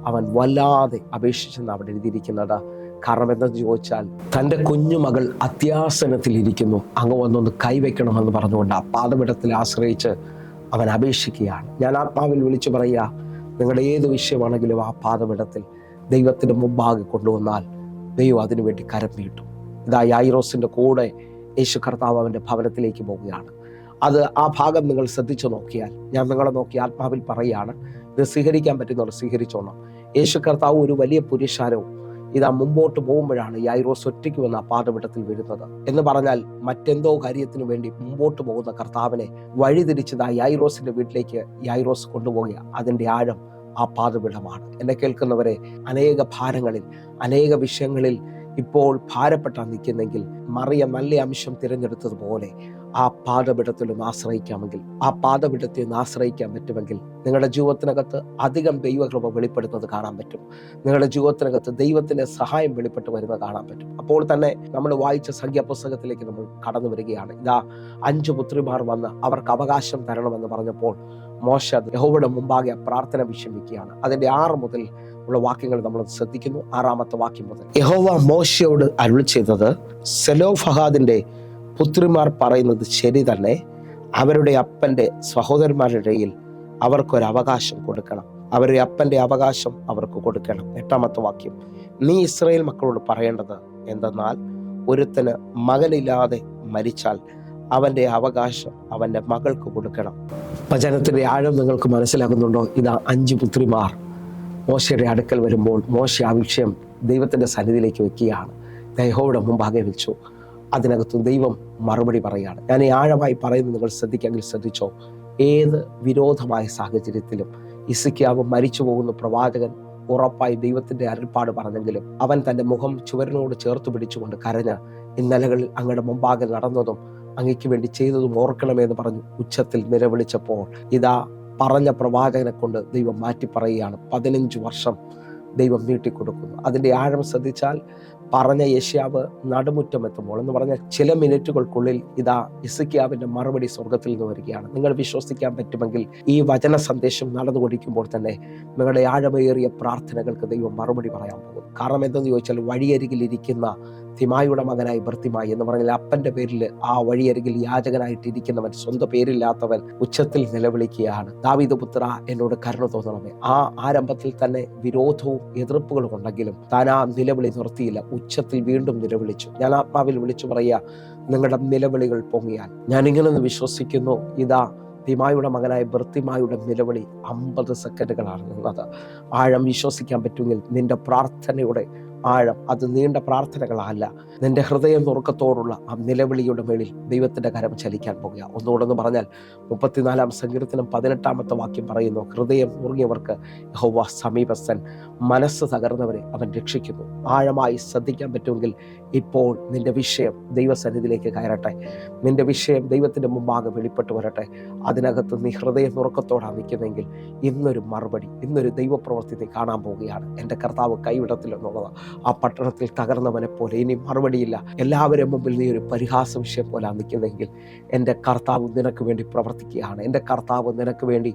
അവൻ വല്ലാതെ അപേക്ഷിച്ചെന്ന് അവിടെ എഴുതിയിരിക്കുന്നത്. കാരണം എന്തെന്ന് ചോദിച്ചാൽ, തൻ്റെ കുഞ്ഞുമകൾ അത്യാസനത്തിലിരിക്കുന്നു, അങ്ങ് വന്നൊന്ന് കൈവയ്ക്കണമെന്ന് പറഞ്ഞുകൊണ്ട് ആ പാദപീഠത്തിൽ ആശ്രയിച്ച് അവൻ അപേക്ഷിക്കുകയാണ്. ഞാൻ ആത്മാവിൽ വിളിച്ചു പറയുക, നിങ്ങളുടെ ഏത് വിഷയമാണെങ്കിലും ആ പാദപീഠത്തിൽ ദൈവത്തിൻ്റെ മുമ്പാകെ കൊണ്ടുവന്നാൽ ദൈവം അതിനുവേണ്ടി കരം നീട്ടും. ഇതാ യായിറോസിൻ്റെ കൂടെ യേശു കർത്താവ് അവൻ്റെ ഭവനത്തിലേക്ക് പോവുകയാണ്. അത് ആ ഭാഗം നിങ്ങൾ ശ്രദ്ധിച്ചു നോക്കിയാൽ, ഞാൻ നിങ്ങളെ നോക്കി ആത്മാവിൽ പറയുകയാണ്, ഇത് സ്വീകരിക്കാൻ പറ്റുന്നവർ സ്വീകരിച്ചോണം. യേശു കർത്താവ് ഒരു വലിയ പുരുഷാരവും ഇതാ മുമ്പോട്ട് പോകുമ്പോഴാണ് യായിറോസ് ഒറ്റയ്ക്ക് വന്ന് ആ പാദപീഠത്തിൽ വീഴുന്നത്. എന്ന് പറഞ്ഞാൽ മറ്റെന്തോ കാര്യത്തിന് വേണ്ടി മുമ്പോട്ട് പോകുന്ന കർത്താവിനെ വഴിതിരിച്ചത് ആ യായിറോസിന്റെ വീട്ടിലേക്ക് യായിറോസ് കൊണ്ടുപോവുക. അതിൻ്റെ ആഴം ആ പാദപീഠമാണ്. എന്നെ കേൾക്കുന്നവരെ, അനേക ഭാരങ്ങളിൽ, അനേക വിഷയങ്ങളിൽ ഇപ്പോൾ ഭാരപ്പെട്ടാണ് നിൽക്കുന്നെങ്കിൽ മറിയ നല്ല അംശം തിരഞ്ഞെടുത്തതുപോലെ ആ പാദപീഠത്തിലും ആശ്രയിക്കാമെങ്കിൽ, ആ പാദപീഠത്തെ ഒന്ന് ആശ്രയിക്കാൻ പറ്റുമെങ്കിൽ നിങ്ങളുടെ ജീവിതത്തിനകത്ത് അധികം ദൈവകൃപ വെളിപ്പെടുന്നത് കാണാൻ പറ്റും. നിങ്ങളുടെ ജീവിതത്തിനകത്ത് ദൈവത്തിന്റെ സഹായം വെളിപ്പെട്ട് വരുന്നത് കാണാൻ പറ്റും. അപ്പോൾ തന്നെ നമ്മൾ വായിച്ച സംഖ്യാപുസ്തകത്തിലേക്ക് നമ്മൾ കടന്നു വരികയാണ്. ഇതാ 5 പുത്രിമാർ വന്ന് അവർക്ക് അവകാശം തരണമെന്ന് പറഞ്ഞപ്പോൾ മോശ യഹോവയുടെ മുമ്പാകെ പ്രാർത്ഥന വിഷമിക്കുകയാണ്. അതിന്റെ 6 മുതൽ ഉള്ള വാക്യങ്ങൾ നമ്മൾ ശ്രദ്ധിക്കുന്നു. 6-ാമത്തെ വാക്യം മുതൽ, യഹോവ മോശയോട് അരുളി ചെയ്തത്, സെലോഫഹാദിന്റെ പുത്രിമാർ പറയുന്നത് ശരി തന്നെ, അവരുടെ അപ്പന്റെ സഹോദരന്മാരുടെ ഇടയിൽ അവർക്കൊരവകാശം കൊടുക്കണം, അവരുടെ അപ്പന്റെ അവകാശം അവർക്ക് കൊടുക്കണം. 8-ാമത്തെ വാക്യം, നീ ഇസ്രായേൽ മക്കളോട് പറയേണ്ടത് എന്തെന്നാൽ, ഒരുത്തന് മകനില്ലാതെ മരിച്ചാൽ അവന്റെ അവകാശം അവന്റെ മകൾക്ക് കൊടുക്കണം. വചനത്തിന്റെ ആഴം നിങ്ങൾക്ക് മനസ്സിലാകുന്നുണ്ടോ? ഇതാ 5 പുത്രിമാർ മോശയുടെ അടുക്കൽ വരുമ്പോൾ മോശ ആ വിഷയം ദൈവത്തിന്റെ സന്നിധിയിലേക്ക് വെക്കുകയാണ്. യഹോവയുടെ മുമ്പാകെ വെച്ചു. അതിനകത്ത് ദൈവം മറുപടി പറയുകയാണ്. ഞാൻ ഈ ആഴമായി പറയുന്നത് നിങ്ങൾ ശ്രദ്ധിക്കാമെങ്കിൽ ശ്രദ്ധിച്ചോ. ഏത് വിരോധമായ സാഹചര്യത്തിലും ഹിസ്കിയാവ് മരിച്ചു പോകുന്ന പ്രവാചകൻ ഉറപ്പായി ദൈവത്തിന്റെ അരുൾപ്പാട് പറഞ്ഞെങ്കിലും അവൻ തന്റെ മുഖം ചുവരിനോട് ചേർത്ത് പിടിച്ചുകൊണ്ട് കരഞ്ഞ് ഇന്നലകളിൽ അങ്ങയുടെ മുമ്പാകെ നടന്നതും അങ്ങയ്ക്ക് വേണ്ടി ചെയ്തതും ഓർക്കണമെന്ന് പറഞ്ഞു ഉച്ചത്തിൽ നിലവിളിച്ചപ്പോൾ ഇതാ പറഞ്ഞ പ്രവാചകനെ കൊണ്ട് ദൈവം മാറ്റി പറയുകയാണ്. 15 വർഷം ദൈവം നീട്ടിക്കൊടുക്കുന്നു. അതിൻ്റെ ആഴം ശ്രദ്ധിച്ചാൽ പറഞ്ഞ യെശയ്യാവ് നടുമുറ്റമെത്തുമ്പോൾ എന്ന് പറഞ്ഞ ചില മിനിറ്റുകൾക്കുള്ളിൽ ഇതാ ഹിസ്കിയാവിന്റെ മറുപടി സ്വർഗത്തിൽ നിന്ന് വരികയാണ്. നിങ്ങൾ വിശ്വസിക്കാൻ പറ്റുമെങ്കിൽ ഈ വചന സന്ദേശം നടന്നുകൊണ്ടിരിക്കുമ്പോൾ തന്നെ നിങ്ങളുടെ ആഴമേറിയ പ്രാർത്ഥനകൾക്ക് ദൈവം മറുപടി പറയാൻ പോകും. കാരണം എന്തെന്ന് ചോദിച്ചാൽ വഴിയരികിൽ ഇരിക്കുന്ന തിമായിയുടെ മകനായി ബർത്തിമായി എന്ന് പറഞ്ഞാൽ അപ്പന്റെ പേരിൽ ആ വഴിയരികിൽ യാചകനായിട്ട് ഇരിക്കുന്നവൻ, സ്വന്തം പേരില്ലാത്തവൻ ഉച്ചത്തിൽ നിലവിളിക്കുകയാണ്, ദാവീദ് പുത്ര എന്നോട് കരുണ തോന്നണമേ. ആ ആരംഭത്തിൽ തന്നെ വിരോധവും എതിർപ്പുകളും ഉണ്ടെങ്കിലും താൻ ആ നിലവിളി നിർത്തിയില്ല. ഉച്ചത്തിൽ വീണ്ടും നിലവിളിച്ചു. ഞാൻ ആത്മാവിൽ വിളിച്ചു പറയുക, നിങ്ങളുടെ നിലവിളികൾ പൊങ്ങിയാൽ ഞാനിങ്ങനെ വിശ്വസിക്കുന്നു. ഇതാ തിമായുടെ മകനായ ബർത്തിമായുടെ നിലവിളി 50 സെക്കൻഡുകളാണ് നിന്നത്. ആഴം വിശ്വസിക്കാൻ പറ്റുമെങ്കിൽ നിന്റെ പ്രാർത്ഥനയുടെ ആഴം അത് നീണ്ട പ്രാർത്ഥനകളല്ല, നിന്റെ ഹൃദയം നുറുക്കത്തോടുള്ള ആ നിലവിളിയുടെ മേളിൽ ദൈവത്തിന്റെ കരം ചലിക്കാൻ പോകുക. ഒന്നുകൂടെന്ന് പറഞ്ഞാൽ 34-ാം സങ്കീർത്തനം 18-ാമത്തെ വാക്യം പറയുന്നു, ഹൃദയം നുറുങ്ങിയവർക്ക് യഹോവ സമീപസ്ഥൻ, മനസ്സ് തകർന്നവരെ അവൻ രക്ഷിക്കുന്നു. ആഴമായി ശ്രദ്ധിക്കാൻ പറ്റുമെങ്കിൽ ഇപ്പോൾ നിന്റെ വിഷയം ദൈവസന്നിധിയിലേക്ക് കയറട്ടെ. നിന്റെ വിഷയം ദൈവത്തിന്റെ മുമ്പാകെ വെളിപ്പെട്ട് വരട്ടെ. അതിനകത്ത് നീ ഹൃദയം നുറുക്കത്തോടാണ് നിൽക്കുന്നെങ്കിൽ ഇന്നൊരു മറുപടി, ഇന്നൊരു ദൈവപ്രവൃത്തി നീ കാണാൻ പോവുകയാണ്. എൻ്റെ കർത്താവ് കൈവിടത്തില്ലെന്നുള്ളത്. ആ പട്ടണത്തിൽ തകർന്നവനെ പോലെ ഇനി മറുപടിയില്ല. എല്ലാവരും മുമ്പിൽ നീ ഒരു പരിഹാസ വിഷയം പോലെ നിൽക്കുന്നെങ്കിൽ എൻ്റെ കർത്താവ് നിനക്ക് വേണ്ടി പ്രവർത്തിക്കുകയാണ്. എൻ്റെ കർത്താവ് നിനക്ക് വേണ്ടി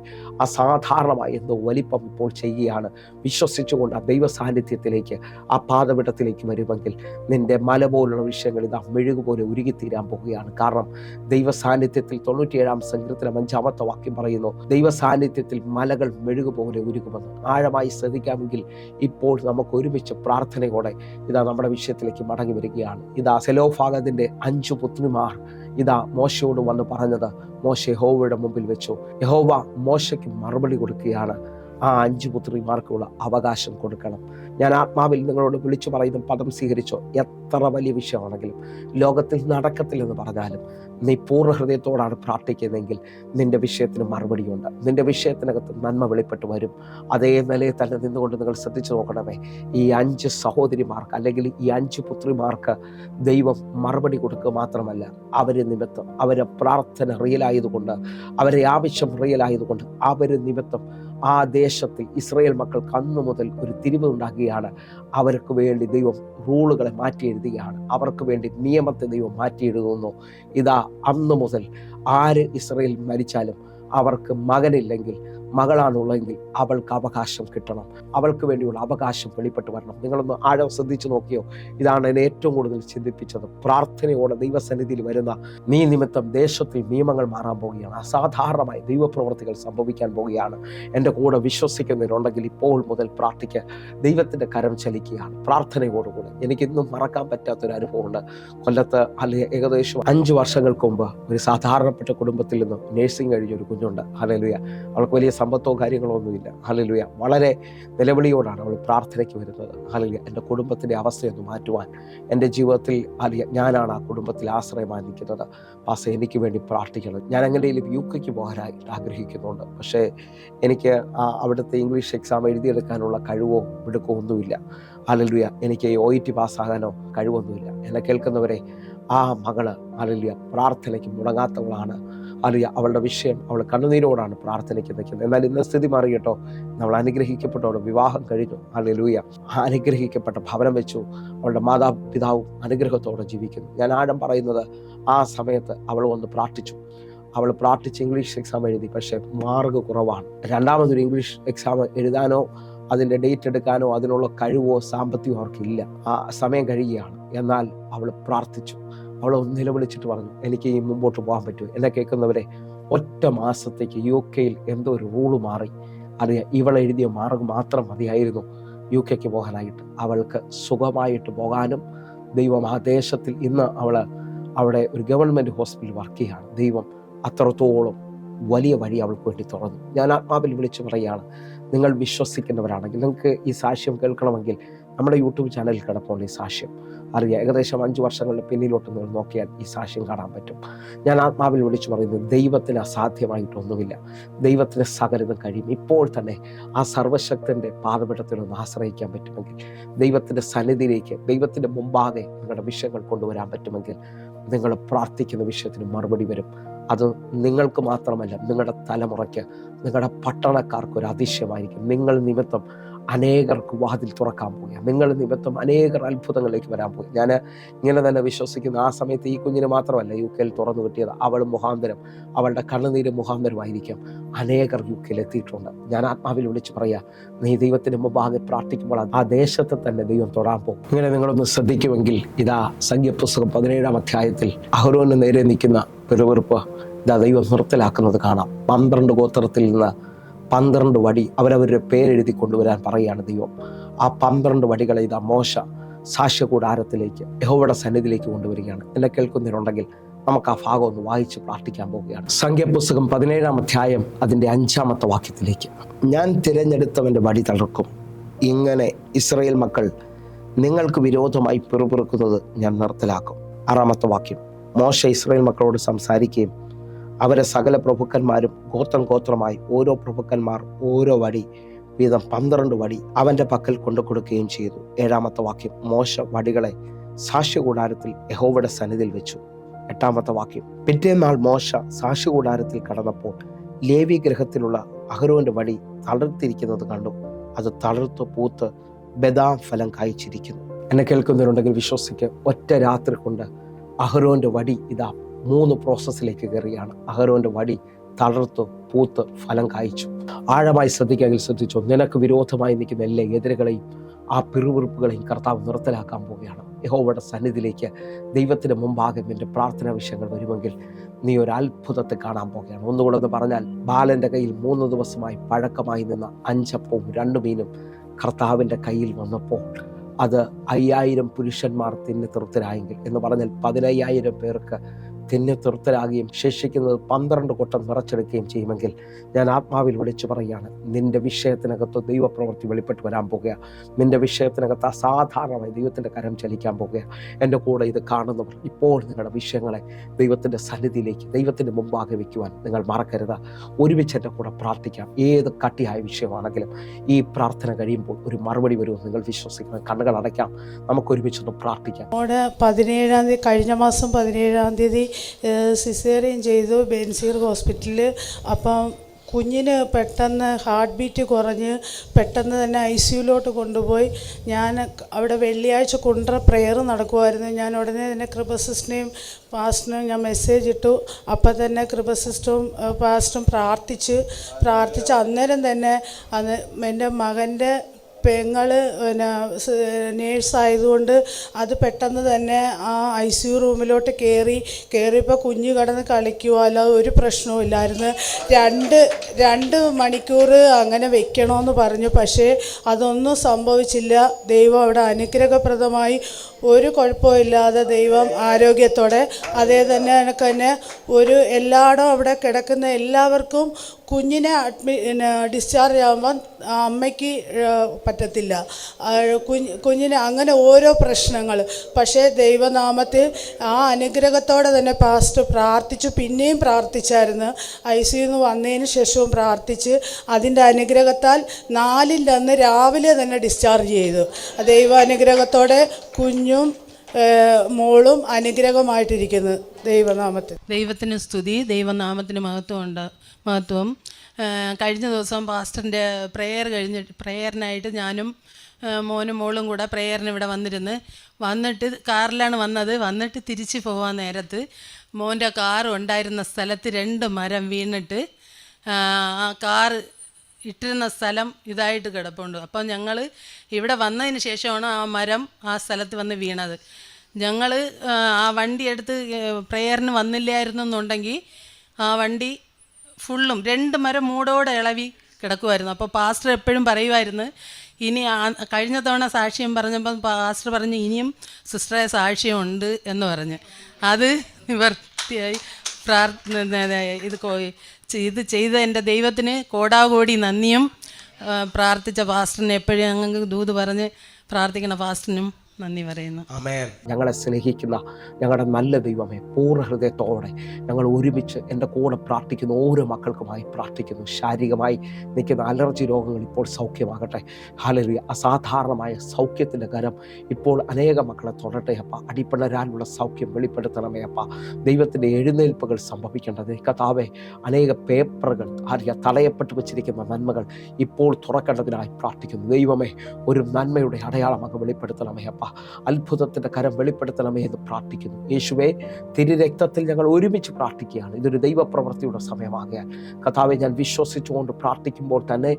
അസാധാരണമായ എന്തോ വലിപ്പം ഇപ്പോൾ ചെയ്യുകയാണ്. വിശ്വസിച്ചുകൊണ്ട് ആ ദൈവ സാന്നിധ്യത്തിലേക്ക്, ആ പാദപിടത്തിലേക്ക് വരുമെങ്കിൽ നിന്റെ മല പോലുള്ള വിഷയങ്ങൾ ഇതാ മെഴുകുപോലെ ഉരുകിത്തീരാൻ പോകുകയാണ്. കാരണം ദൈവ സാന്നിധ്യത്തിൽ 97-ാം സങ്കീർത്തനം 5-ാമത്തെ വാക്യം പറയുന്നു, ദൈവ സാന്നിധ്യത്തിൽ മലകൾ മെഴുകുപോലെ ഉരുകുമെന്ന്. ആഴമായി ശ്രദ്ധിക്കാമെങ്കിൽ ഇപ്പോൾ നമുക്ക് ഒരുമിച്ച് പ്രാർത്ഥനയോടെ ഇതാ നമ്മുടെ വിഷയത്തിലേക്ക് മടങ്ങി വരികയാണ്. ഇതാ സെലോഫാഗതിന്റെ 5 പുത്രിമാർ ഇതാ മോശയോട് വന്ന് പറഞ്ഞത് മോശ യഹോവയുടെ മുമ്പിൽ വെച്ചു. യഹോവ മോശയ്ക്ക് മറുപടി കൊടുക്കുകയാണ്, ആ 5 പുത്രിമാർക്കുള്ള അവകാശം കൊടുക്കണം. ഞാൻ ആത്മാവിൽ നിങ്ങളോട് വിളിച്ചു പറയുന്ന പദം സ്വീകരിച്ചോ. എത്ര വലിയ വിഷയമാണെങ്കിലും ലോകത്തിൽ നടക്കത്തില്ലെന്ന് പറഞ്ഞാലും നീ പൂർണ്ണ ഹൃദയത്തോടാണ് പ്രാർത്ഥിക്കുന്നതെങ്കിൽ നിന്റെ വിഷയത്തിന് മറുപടിയുണ്ട്. നിന്റെ വിഷയത്തിനകത്ത് നന്മ വെളിപ്പെട്ട് വരും. അതേ നിലയിൽ തന്നെ നിന്നുകൊണ്ട് നിങ്ങൾ ശ്രദ്ധിച്ചു നോക്കണമേ. ഈ 5 സഹോദരിമാർക്ക് അല്ലെങ്കിൽ ഈ 5 പുത്രിമാർക്ക് ദൈവം മറുപടി കൊടുക്കുക മാത്രമല്ല, അവര് നിമിത്തം, അവരെ പ്രാർത്ഥന റിയലായതുകൊണ്ട്, അവരെ ആവശ്യം റിയലായതുകൊണ്ട്, അവര് നിമിത്തം ആ ദേശത്തിൽ ഇസ്രായേൽ മക്കൾക്ക് അന്നു മുതൽ ഒരു തിരിവ് ഉണ്ടാകുകയാണ്. അവർക്ക് വേണ്ടി ദൈവം റൂളുകളെ മാറ്റി എഴുതുകയാണ്. അവർക്ക് വേണ്ടി നിയമത്തെ ദൈവം മാറ്റി എഴുതുന്നു. ഇതാ അന്നു മുതൽ ആര് ഇസ്രായേൽ മരിച്ചാലും അവർക്ക് മകനില്ലെങ്കിൽ മകളാണുള്ളെങ്കിൽ അവൾക്ക് അവകാശം കിട്ടണം. അവൾക്ക് വേണ്ടിയുള്ള അവകാശം വെളിപ്പെട്ട് വരണം. നിങ്ങളൊന്ന് ആഴം ശ്രദ്ധിച്ചു നോക്കിയോ? ഇതാണ് എന്നെ ഏറ്റവും കൂടുതൽ ചിന്തിപ്പിച്ചത്. പ്രാർത്ഥനയോടെ ദൈവസന്നിധിയിൽ വരുന്ന നീ നിമിത്തം ദേശത്തിൽ നിയമങ്ങൾ മാറാൻ പോവുകയാണ്. അസാധാരണമായ ദൈവപ്രവൃത്തികൾ സംഭവിക്കാൻ പോവുകയാണ്. എൻ്റെ കൂടെ വിശ്വസിക്കുന്നവരുണ്ടെങ്കിൽ ഇപ്പോൾ മുതൽ പ്രാർത്ഥിക്കുക. ദൈവത്തിൻ്റെ കരം ചലിക്കുകയാണ് പ്രാർത്ഥനയോടുകൂടെ. എനിക്കിന്നും മറക്കാൻ പറ്റാത്തൊരു അനുഭവമുണ്ട്. കൊല്ലത്ത് ഏകദേശം 5 വർഷങ്ങൾക്ക് മുമ്പ് ഒരു സാധാരണപ്പെട്ട കുടുംബത്തിൽ നിന്ന് നേഴ്സിംഗ് കഴിഞ്ഞൊരു കുഞ്ഞുണ്ട്. ഹല്ലേലൂയ. അവൾക്ക് വലിയ സമ്പത്തോ കാര്യങ്ങളോ ഒന്നുമില്ല. ഹല്ലേലൂയ. വളരെ നിലവിളിയോടാണ് അവൾ പ്രാർത്ഥനയ്ക്ക് വരുന്നത്. ഹല്ലേലൂയ. എൻ്റെ കുടുംബത്തിൻ്റെ അവസ്ഥയൊന്ന് മാറ്റുവാൻ എൻ്റെ ജീവിതത്തിൽ ഞാനാണ് ആ കുടുംബത്തിൽ ആശ്രയമായി നിൽക്കുന്നത്. പാസ എനിക്ക് വേണ്ടി പ്രാർത്ഥിക്കണം. ഞാൻ എങ്ങനെയും UK പോകാനായിട്ട് ആഗ്രഹിക്കുന്നുണ്ട്. പക്ഷേ എനിക്ക് അവിടുത്തെ ഇംഗ്ലീഷ് എക്സാം എഴുതിയെടുക്കാനുള്ള കഴിവോ മിടുക്കോ ഒന്നുമില്ല. ഹല്ലേലൂയ. എനിക്ക് OET പാസ്സാകാനോ കഴിവൊന്നുമില്ല. എന്നെ കേൾക്കുന്നവരെ, ആ മകള് ഹല്ലേലൂയ പ്രാർത്ഥനയ്ക്ക് മുടങ്ങാത്തവളാണ്. ഹല്ലേലൂയ. അവളുടെ വിഷയം, അവൾ കണ്ണുനീരോടാണ് പ്രാർത്ഥനയ്ക്ക് നിൽക്കുന്നത്. എന്നാൽ ഇന്ന് സ്ഥിതി മാറി കേട്ടോ. നമ്മൾ അനുഗ്രഹിക്കപ്പെട്ടവളുടെ വിവാഹം കഴിഞ്ഞു. ഹല്ലേലൂയ. അനുഗ്രഹിക്കപ്പെട്ട ഭവനം വെച്ചു. അവളുടെ മാതാപിതാവും അനുഗ്രഹത്തോടെ ജീവിക്കുന്നു. ഞാൻ ആഴം പറയുന്നത്, ആ സമയത്ത് അവൾ വന്ന് പ്രാർത്ഥിച്ചു. അവൾ പ്രാർത്ഥിച്ച് ഇംഗ്ലീഷ് എക്സാം എഴുതി. പക്ഷേ മാർക്ക് കുറവാണ്. രണ്ടാമതൊരു ഇംഗ്ലീഷ് എക്സാം എഴുതാനോ അതിൻ്റെ ഡേറ്റ് എടുക്കാനോ അതിനുള്ള കഴിവോ സാമ്പത്തികമോ അവർക്കില്ല. ആ സമയം കഴിയുകയാണ്. എന്നാൽ അവൾ പ്രാർത്ഥിച്ചു. അവൾ നിലവിളിച്ചിട്ട് പറഞ്ഞു, എനിക്ക് ഈ മുമ്പോട്ട് പോകാൻ പറ്റുമോ? എന്നെ കേൾക്കുന്നവരെ, ഒറ്റ മാസത്തേക്ക് UK എന്തോ ഒരു റൂള് മാറി. അറിയാം, ഇവൾ എഴുതിയ മാർക്ക് മാത്രം മതിയായിരുന്നു UK പോകാനായിട്ട്. അവൾക്ക് സുഖമായിട്ട് പോകാനും ദൈവം ആ ദേശത്തിൽ ഇന്ന് അവിടെ ഒരു ഗവൺമെൻറ് ഹോസ്പിറ്റൽ വർക്ക് ചെയ്യുകയാണ്. ദൈവം അത്രത്തോളം വലിയ വഴി അവൾക്ക് വേണ്ടി തുറന്നു. ഞാൻ ആത്മാവിൽ വിളിച്ചു പറയുകയാണ്, നിങ്ങൾ വിശ്വസിക്കുന്നവരാണെങ്കിൽ, നിങ്ങൾക്ക് ഈ സാക്ഷ്യം കേൾക്കണമെങ്കിൽ നമ്മുടെ യൂട്യൂബ് ചാനലിൽ കിടപ്പുണ്ട് ഈ സാക്ഷ്യം. അറിയാം, ഏകദേശം 5 വർഷങ്ങളുടെ പിന്നിലോട്ട് നിങ്ങൾ നോക്കിയാൽ ഈ സാക്ഷ്യം കാണാൻ പറ്റും. ഞാൻ ആത്മാവിൽ വിളിച്ചു പറയുന്നത്, ദൈവത്തിന് അസാധ്യമായിട്ടൊന്നുമില്ല. ദൈവത്തിന് സകലതും കഴിയും. ഇപ്പോൾ തന്നെ ആ സർവശക്തൻ്റെ പാദപീഠത്തിലൊന്ന് ആശ്രയിക്കാൻ പറ്റുമെങ്കിൽ, ദൈവത്തിൻ്റെ സന്നിധിയിലേക്ക്, ദൈവത്തിൻ്റെ മുമ്പാകെ നിങ്ങളുടെ വിഷയങ്ങൾ കൊണ്ടുവരാൻ പറ്റുമെങ്കിൽ, നിങ്ങൾ പ്രാർത്ഥിക്കുന്ന വിഷയത്തിന് മറുപടി വരും. അത് നിങ്ങൾക്ക് മാത്രമല്ല, നിങ്ങളുടെ തലമുറയ്ക്ക്, നിങ്ങളുടെ പട്ടണക്കാർക്ക് ഒരു അതിശയമായിരിക്കും. നിങ്ങൾ നിമിത്തം അനേകർക്ക് വാതിൽ തുറക്കാൻ പോവുക. നിങ്ങൾ നിമിത്തം അനേകർ അത്ഭുതങ്ങളിലേക്ക് വരാൻ പോയി. ഞാൻ ഇങ്ങനെ തന്നെ വിശ്വസിക്കുന്നു. ആ സമയത്ത് ഈ കുഞ്ഞിന് മാത്രമല്ല UK തുറന്നു കിട്ടിയത്, അവൾ മുഖാന്തരം, അവളുടെ കണ്ണുനീര് മുഖാന്തരമായിരിക്കും അനേകർ UK എത്തിയിട്ടുണ്ട്. ഞാൻ ആത്മാവിൽ വിളിച്ച് പറയാം, നീ ദൈവത്തിന് മുമ്പാകെ പ്രാർത്ഥിക്കുമ്പോൾ ആ ദേശത്തെ തന്നെ ദൈവം തൊടാൻ പോകും. ഇങ്ങനെ നിങ്ങളൊന്ന് ശ്രദ്ധിക്കുമെങ്കിൽ, ഇതാ സംഖ്യാപുസ്തകം 17-ാം അധ്യായത്തിൽ അഹരോന് നേരെ നിൽക്കുന്ന പിറുപിറുപ്പ് ഇതാ ദൈവം നിർത്തലാക്കുന്നത് കാണാം. 12 ഗോത്രത്തിൽ നിന്ന് 12 വടി അവരവരുടെ പേരെഴുതി കൊണ്ടുവരാൻ പറയുകയാണ് ദൈവം. ആ 12 വടികളെ ഇതാ മോശ സാക്ഷ്യകൂടാരത്തിലേക്ക്, യഹോവയുടെ സന്നിധിയിലേക്ക് കൊണ്ടുവരികയാണ്. എന്നെ കേൾക്കുന്നതിനുണ്ടെങ്കിൽ നമുക്ക് ആ ഭാഗം ഒന്ന് വായിച്ച് പ്രാർത്ഥിക്കാൻ പോവുകയാണ്. സംഖ്യാപുസ്തകം 17-ാം അധ്യായം അതിൻ്റെ 5-ാമത്തെ വാക്യത്തിലേക്ക്. ഞാൻ തിരഞ്ഞെടുത്തവൻ്റെ വടി തളർക്കും. ഇങ്ങനെ ഇസ്രായേൽ മക്കൾ നിങ്ങൾക്ക് വിരോധമായി പിറുപിറുക്കുന്നത് ഞാൻ നിർത്തലാക്കും. 6-ാമത്തെ വാക്യം. മോശ ഇസ്രായേൽ മക്കളോട് സംസാരിക്കുകയും അവരെ സകല പ്രഭുക്കന്മാരും ഗോത്രം ഗോത്രമായി ഓരോ പ്രഭുക്കന്മാർ ഓരോ വടി വീതം 12 വടി അവൻ്റെ പക്കൽ കൊണ്ടു കൊടുക്കുകയും ചെയ്തു. 7-ാമത്തെ വാക്യം. മോശ വടികളെ സാക്ഷ്യകൂടാരത്തിൽ യഹോവയുടെ സന്നിധിയിൽ വെച്ചു. 8-ാമത്തെ വാക്യം. പിറ്റേന്നാൾ മോശ സാക്ഷ്യകൂടാരത്തിൽ കടന്നപ്പോൾ ലേവി ഗൃഹത്തിലുള്ള അഹരോന്റെ വടി തളർത്തിരിക്കുന്നത് കണ്ടു. അത് തളർത്തു പൂത്ത് ബദാം ഫലം കായ്ച്ചിരിക്കുന്നു. എന്നെ കേൾക്കുന്നവരുണ്ടെങ്കിൽ വിശ്വസിക്ക്, ഒറ്റ രാത്രി കൊണ്ട് അഹരോന്റെ വടി ഇതാ 3 പ്രോസസ്സിലേക്ക് കയറിയാണ്. അഹരോന്റെ വടി തളർത്തു പൂത്ത് ഫലം കായ്ച്ചു. ആഴമായി ശ്രദ്ധിക്കാമെങ്കിൽ ശ്രദ്ധിച്ചോ, നിനക്ക് വിരോധമായി നിൽക്കുന്ന എല്ലാ എതിരുകളെയും ആ പിറുപിറുപ്പുകളെയും കർത്താവ് നിർത്തലാക്കാൻ പോവുകയാണ്. യഹോവയുടെ സന്നിധിയിലേക്ക്, ദൈവത്തിന് മുമ്പാകെ നിന്റെ പ്രാർത്ഥനാ വിഷയങ്ങൾ വരുമെങ്കിൽ നീ ഒരു അത്ഭുതത്തെ കാണാൻ പോവുകയാണ്. ഒന്നുകൂടെ എന്ന് പറഞ്ഞാൽ, ബാലൻ്റെ കയ്യിൽ 3 ദിവസമായി പഴക്കമായി നിന്ന 5 അപ്പവും 2 മീനും കർത്താവിൻ്റെ കയ്യിൽ വന്നപ്പോൾ അത് 5000 പുരുഷന്മാർ തിന്ന് തൃപ്തരായെങ്കിൽ എന്ന് പറഞ്ഞാൽ 15000 പേർക്ക് തിന്ന് തൃപ്തരാകുകയും ശേഷിക്കുന്നത് 12 കൊട്ടം നിറച്ചെടുക്കുകയും ചെയ്യുമെങ്കിൽ, ഞാൻ ആത്മാവിൽ വിളിച്ചു പറയുകയാണ്, നിന്റെ വിഷയത്തിനകത്ത് ദൈവപ്രവൃത്തി വെളിപ്പെട്ട് വരാൻ പോകുക. നിന്റെ വിഷയത്തിനകത്ത് അസാധാരണമായി ദൈവത്തിൻ്റെ കരം ചലിക്കാൻ പോകുക. എൻ്റെ കൂടെ ഇത് കാണുന്നവർ ഇപ്പോൾ നിങ്ങളുടെ വിഷയങ്ങളെ ദൈവത്തിൻ്റെ സന്നിധിയിലേക്ക്, ദൈവത്തിൻ്റെ മുമ്പാകെ വയ്ക്കുവാൻ നിങ്ങൾ മറക്കരുത്. ഒരുമിച്ച് എൻ്റെ കൂടെ പ്രാർത്ഥിക്കാം. ഏത് കട്ടിയായ വിഷയമാണെങ്കിലും ഈ പ്രാർത്ഥന കഴിയുമ്പോൾ ഒരു മറുപടി വരുമെന്ന് നിങ്ങൾ വിശ്വസിക്കണം. കണ്ണുകൾ അടയ്ക്കാം, നമുക്ക് ഒരുമിച്ചൊന്ന് പ്രാർത്ഥിക്കാം. 17-ാം തീയതി, കഴിഞ്ഞ മാസം 17-ാം തീയതി സിസേറിയൻ ചെയ്തു ബെൻസീർ ഹോസ്പിറ്റലിൽ. അപ്പം കുഞ്ഞിന് പെട്ടെന്ന് ഹാർട്ട് ബീറ്റ് കുറഞ്ഞ് പെട്ടെന്ന് തന്നെ ICUലോട്ട് കൊണ്ടുപോയി. ഞാൻ അവിടെ വെള്ളിയാഴ്ച കുണ്ട്ര പ്രെയർ നടക്കുമായിരുന്നു. ഞാൻ ഉടനെ തന്നെ കൃപസിസ്റ്ററിനെയും പാസ്റ്ററിനും ഞാൻ മെസ്സേജ് ഇട്ടു. അപ്പം തന്നെ കൃപസിസ്റ്ററും പാസ്റ്ററും പ്രാർത്ഥിച്ച് അന്നേരം തന്നെ എൻ്റെ മകൻ്റെ പെങ്ങൾ നേഴ്സായതുകൊണ്ട് അത് പെട്ടെന്ന് തന്നെ ആ ICU റൂമിലോട്ട് കയറിയപ്പോൾ കുഞ്ഞ് കിടന്ന് കളിക്കുക, അല്ലാതെ ഒരു പ്രശ്നവും ഇല്ലായിരുന്നു. 2 മണിക്കൂർ അങ്ങനെ വെക്കണമെന്ന് പറഞ്ഞു. പക്ഷേ അതൊന്നും സംഭവിച്ചില്ല. ദൈവം അവിടെ അനുഗ്രഹപ്രദമായി, ഒരു കുഴപ്പമില്ലാതെ ദൈവം ആരോഗ്യത്തോടെ, അതേ തന്നെ ഒരു എല്ലായിടവും അവിടെ കിടക്കുന്ന എല്ലാവർക്കും കുഞ്ഞിനെ ഡിസ്ചാർജ് ആകുമ്പം അമ്മയ്ക്ക് പറ്റത്തില്ല. കുഞ്ഞിന് അങ്ങനെ ഓരോ പ്രശ്നങ്ങൾ. പക്ഷേ ദൈവനാമത്തിൽ ആ അനുഗ്രഹത്തോടെ തന്നെ പാസ്റ്റർ പ്രാർത്ഥിച്ചു. പിന്നെയും പ്രാർത്ഥിച്ചായിരുന്നു. ICU വന്നതിന് ശേഷവും പ്രാർത്ഥിച്ച് അതിൻ്റെ അനുഗ്രഹത്താൽ 4-ൻ്റെ അന്ന് രാവിലെ തന്നെ ഡിസ്ചാർജ് ചെയ്തു. ദൈവാനുഗ്രഹത്തോടെ കുഞ്ഞും മോളും അനുഗ്രഹമായിട്ടിരിക്കുന്നു. ദൈവത്തിന് സ്തുതി, ദൈവനാമത്തിന് മഹത്വം. കഴിഞ്ഞ ദിവസം പാസ്റ്ററിൻ്റെ പ്രേയറിനായിട്ട് ഞാനും മോനും മോളും കൂടെ പ്രേയറിന് ഇവിടെ വന്നിട്ട് കാറിലാണ് വന്നിട്ട് തിരിച്ച് പോകാൻ നേരത്ത് മോൻ്റെ കാർ ഉണ്ടായിരുന്ന സ്ഥലത്ത് 2 മരം വീണിട്ട് ആ കാറ് ഇട്ടിരുന്ന സ്ഥലം ഇതായിട്ട് കിടപ്പുണ്ട്. അപ്പം ഞങ്ങൾ ഇവിടെ വന്നതിന് ശേഷമാണ് ആ മരം ആ സ്ഥലത്ത് വന്ന് വീണത്. ഞങ്ങൾ ആ വണ്ടി എടുത്ത് പ്രേയറിന് വന്നില്ലായിരുന്നു എന്നുണ്ടെങ്കിൽ ആ വണ്ടി ഫുള്ളും 2 മരം മൂടോടെ ഇളവി കിടക്കുമായിരുന്നു. അപ്പോൾ പാസ്റ്റർ എപ്പോഴും പറയുമായിരുന്നു, ഇനി കഴിഞ്ഞ തവണ സാക്ഷ്യം പറഞ്ഞപ്പോൾ പാസ്റ്റർ പറഞ്ഞ് ഇനിയും സിസ്റ്ററെ സാക്ഷ്യമുണ്ട് എന്ന് പറഞ്ഞ്. അത് നിവർത്തിയായി. ഇത് ചെയ്ത എൻ്റെ ദൈവത്തിന് കോടാകോടി നന്ദിയും. പ്രാർത്ഥിച്ച പാസ്റ്ററിനെ എപ്പോഴും ഞങ്ങൾക്ക് ദൂത് പറഞ്ഞ് പ്രാർത്ഥിക്കുന്ന പാസ്റ്ററിനും നന്ദി പറയുന്നു. ആമേൻ. ഞങ്ങളെ സ്നേഹിക്കുന്ന ഞങ്ങളുടെ നല്ല ദൈവമേ, പൂർണ്ണ ഹൃദയത്തോടെ ഞങ്ങൾ ഒരുമിച്ച് എൻ്റെ കൂടെ പ്രാർത്ഥിക്കുന്ന ഓരോ മക്കൾക്കുമായി പ്രാർത്ഥിക്കുന്നു. ശാരീരികമായി നിൽക്കുന്ന അലർജി രോഗങ്ങൾ ഇപ്പോൾ സൗഖ്യമാകട്ടെ. ഹല്ലേലൂയ. അസാധാരണമായ സൗഖ്യത്തിൻ്റെ കരം ഇപ്പോൾ അനേക മക്കളെ തൊടട്ടെ അപ്പ. അടിപ്പിണരാനുള്ള സൗഖ്യം വെളിപ്പെടുത്തണമേ അപ്പ. ദൈവത്തിൻ്റെ എഴുന്നേൽപ്പുകൾ സംഭവിക്കേണ്ടത് കർത്താവേ. അനേക പേപ്പറുകൾ തടയപ്പെട്ട് വെച്ചിരിക്കുന്ന നന്മകൾ ഇപ്പോൾ തുറക്കേണ്ടതിനായി പ്രാർത്ഥിക്കുന്നു. ദൈവമേ, ഒരു നന്മയുടെ അടയാളം അങ്ങ് വെളിപ്പെടുത്തണമേ അപ്പ. അത്ഭുതത്തിൻ്റെ കരം വെളിപ്പെടുത്തണമേ എന്ന് പ്രാർത്ഥിക്കുന്നു. യേശുവേ, തിരുരക്തത്തിൽ ഞങ്ങൾ ഒരുമിച്ച് പ്രാർത്ഥിക്കുകയാണ്. ഇതൊരു ദൈവപ്രവൃത്തിയുടെ സമയമാകയാൽ കർത്താവെ, ഞാൻ വിശ്വസിച്ചുകൊണ്ട് പ്രാർത്ഥിക്കുമ്പോൾ തന്നെ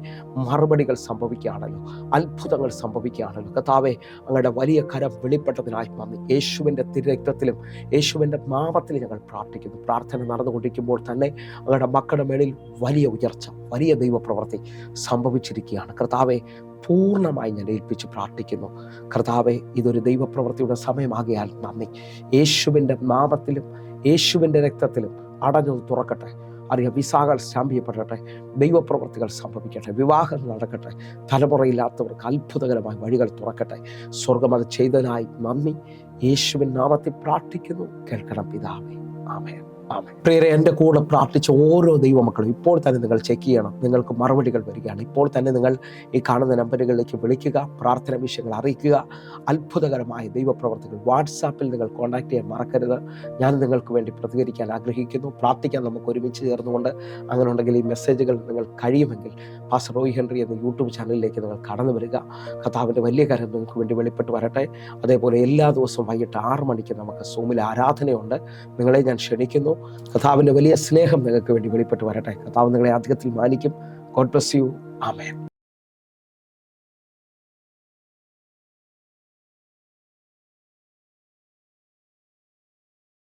മറുപടികൾ സംഭവിക്കുകയാണല്ലോ, അത്ഭുതങ്ങൾ സംഭവിക്കുകയാണല്ലോ. കർത്താവെ, അങ്ങയുടെ വലിയ കരം വെളിപ്പെട്ടതിനായി നന്ദി. യേശുവിൻ്റെ തിരുരക്തത്തിലും യേശുവിൻ്റെ നാമത്തിലും ഞങ്ങൾ പ്രാർത്ഥിക്കുന്നു. പ്രാർത്ഥന നടന്നുകൊണ്ടിരിക്കുമ്പോൾ തന്നെ അങ്ങയുടെ മക്കളുടെ മേളിൽ വലിയ ഉയർച്ച, വലിയ ദൈവപ്രവൃത്തി സംഭവിച്ചിരിക്കുകയാണ്. കർത്താവെ, പൂർണ്ണമായി ഞാൻ ഏൽപ്പിച്ച് പ്രാർത്ഥിക്കുന്നു. കർത്താവെ, ഇതൊരു ദൈവപ്രവൃത്തിയുടെ സമയമാകയാൽ നന്ദി. യേശുവിൻ്റെ നാമത്തിലും യേശുവിൻ്റെ രക്തത്തിലും അടഞ്ഞത് തുറക്കട്ടെ. അറിയാം, വിസാകൾ സ്റ്റാമ്പിയപ്പെടട്ടെ, ദൈവപ്രവൃത്തികൾ സംഭവിക്കട്ടെ, വിവാഹം നടക്കട്ടെ, തലമുറയില്ലാത്തവർക്ക് അത്ഭുതകരമായ വഴികൾ തുറക്കട്ടെ. സ്വർഗ്ഗം അത് ചെയ്തതിനായി നന്ദി. യേശുവിൻ നാമത്തിൽ പ്രാർത്ഥിക്കുന്നു. കേൾക്കണം പിതാവേ. ആമേൻ. പ്രിയരെ, എൻ്റെ കൂടെ പ്രാർത്ഥിച്ച ഓരോ ദൈവമക്കളും ഇപ്പോൾ തന്നെ നിങ്ങൾ ചെക്ക് ചെയ്യണം. നിങ്ങൾക്ക് മറുപടികൾ വരികയാണ്. ഇപ്പോൾ തന്നെ നിങ്ങൾ ഈ കാണുന്ന നമ്പറുകളിലേക്ക് വിളിക്കുക, പ്രാർത്ഥന വിഷയങ്ങൾ അറിയിക്കുക. അത്ഭുതകരമായ ദൈവപ്രവർത്തികൾ വാട്സാപ്പിൽ നിങ്ങൾ കോൺടാക്ട് ചെയ്യാൻ മറക്കരുത്. ഞാൻ നിങ്ങൾക്ക് വേണ്ടി പ്രതികരിക്കാൻ ആഗ്രഹിക്കുന്നു. പ്രാർത്ഥിക്കാൻ നമുക്ക് ഒരുമിച്ച് ചേർന്നുകൊണ്ട്. അങ്ങനെ ഉണ്ടെങ്കിൽ ഈ മെസ്സേജുകൾ നിങ്ങൾ കഴിയുമെങ്കിൽ പാസ്റ്റർ റോയ് ഹെൻറി എന്ന യൂട്യൂബ് ചാനലിലേക്ക് നിങ്ങൾ കടന്നു വരിക. കർത്താവിൻ്റെ വലിയ കാര്യം നിങ്ങൾക്ക് വേണ്ടി വെളിപ്പെട്ട് വരട്ടെ. അതേപോലെ എല്ലാ ദിവസവും വൈകിട്ട് 6 മണിക്ക് നമുക്ക് സൂമിൽ ആരാധനയുണ്ട്. നിങ്ങളെ ഞാൻ ക്ഷണിക്കുന്നു. കർത്താവിൻ്റെ വലിയ സ്നേഹം നിങ്ങൾക്ക് വേണ്ടി വെളിപ്പെട്ട് വരട്ടെ. കർത്താവ് നിങ്ങളെ അധികത്തിൽ മാനിക്കും. God bless you. ആമേൻ.